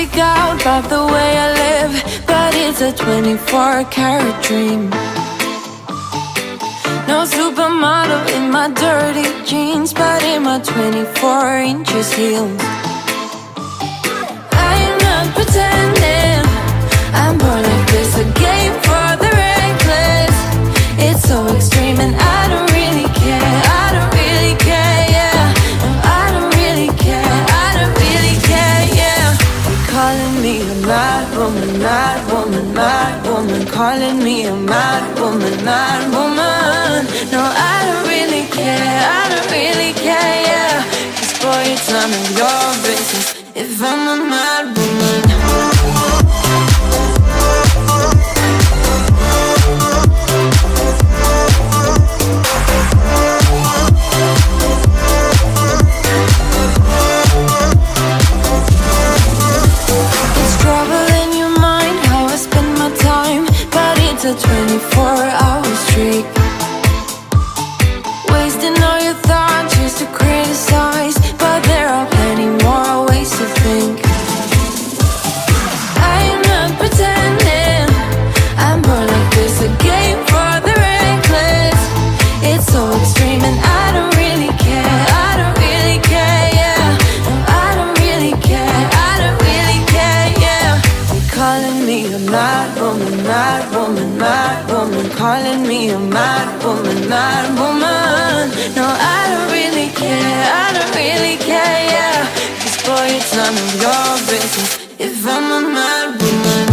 freak out about the way I live, but it's a 24-karat dream. No supermodel in my dirty jeans, but in my 24 inches heels. I'm not pretending, I'm born like this, a game for the reckless. It's so extreme and I don't really care, I don't really care, yeah. No, I don't really care, I don't really care, yeah. You're calling me a mad woman, mad woman, mad woman. Calling me a mad woman, mad woman. No, I don't really care, I don't really care, yeah. 'Cause boy, it's none of your business if I'm a mad woman. It's a 24-hour streak, wasting all your thoughts just to criticize, but there are plenty more ways to think. I'm not pretending, I'm born like this, a game for the reckless. It's so extreme and I don't really care, I don't really care, yeah. No, I don't really care, I don't really care, yeah. You're calling me a mad woman, mad woman, mad woman. Calling me a mad woman, mad woman. No, I don't really care, I don't really care, yeah. 'Cause boy, it's none of your business if I'm a mad woman.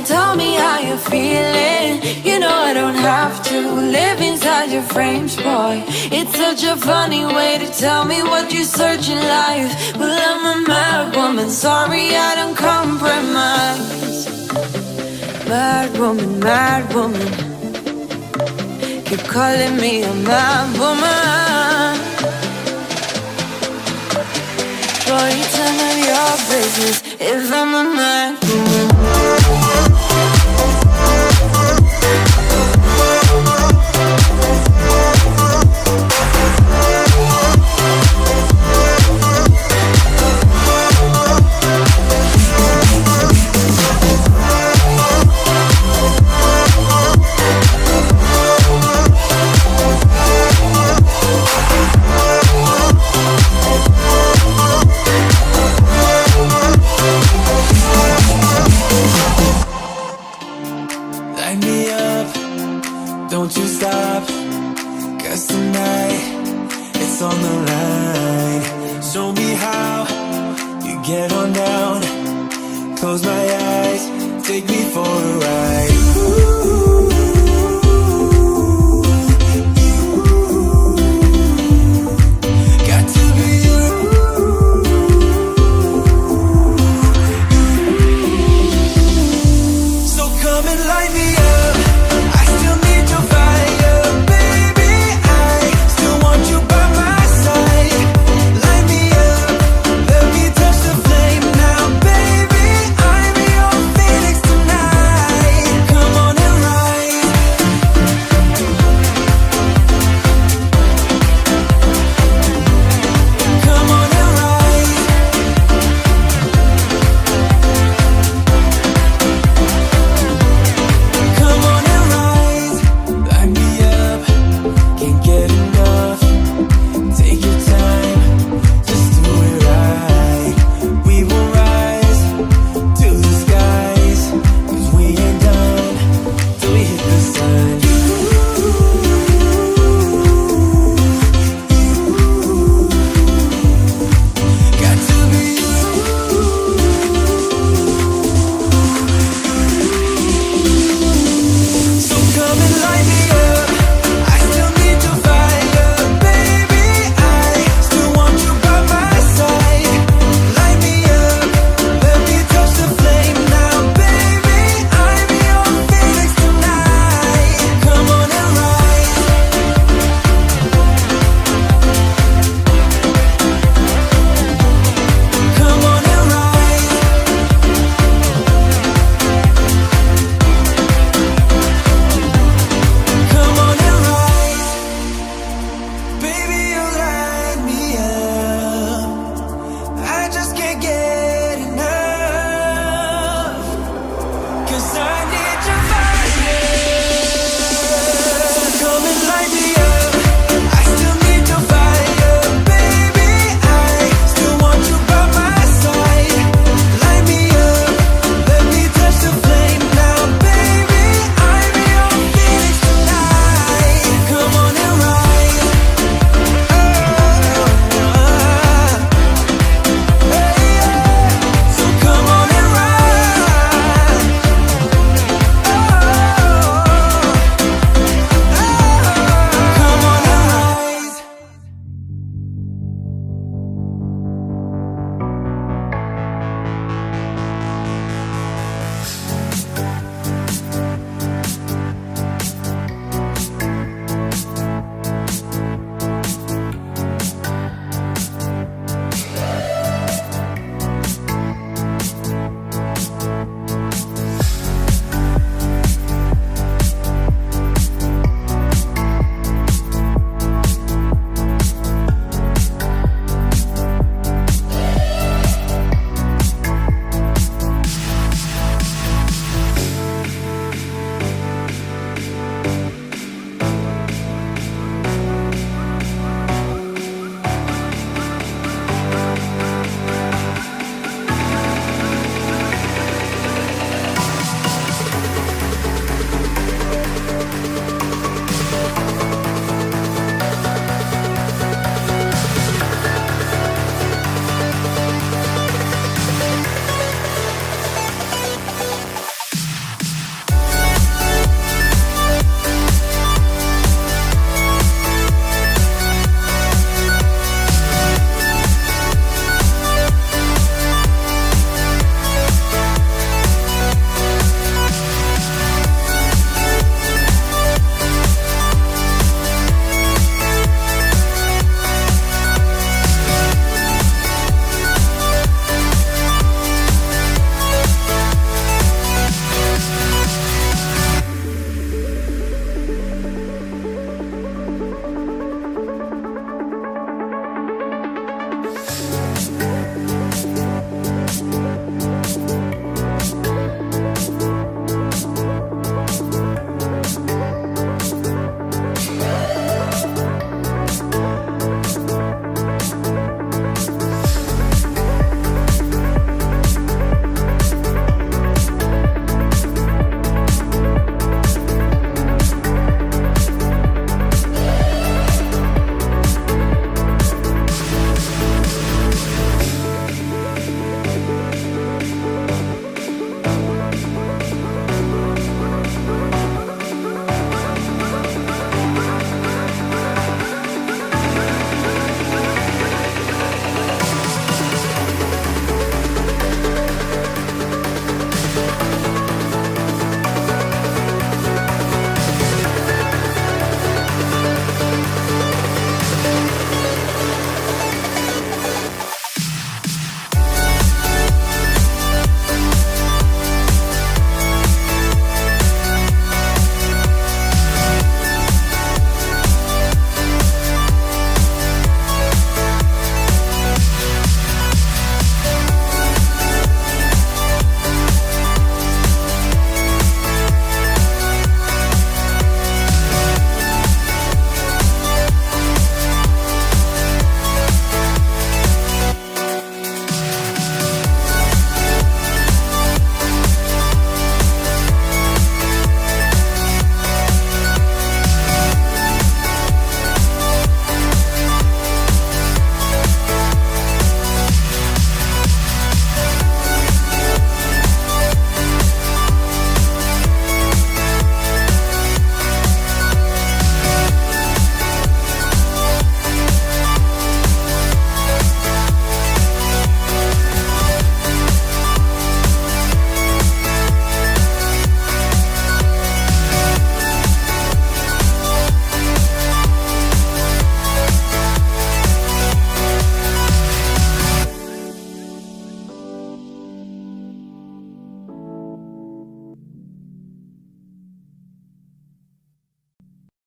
Tell me how you're feeling. You know I don't have to live inside your frames, boy. It's such a funny way to tell me what you search in life. Well, I'm a mad woman, sorry I don't compromise. Mad woman, mad woman. Keep calling me a mad woman. Boy, it's none of your business if I'm a mad woman. Light me up, don't you stop, 'cause tonight it's on the line. Show me how you get on down. Close my eyes, take me for a ride. Ooh.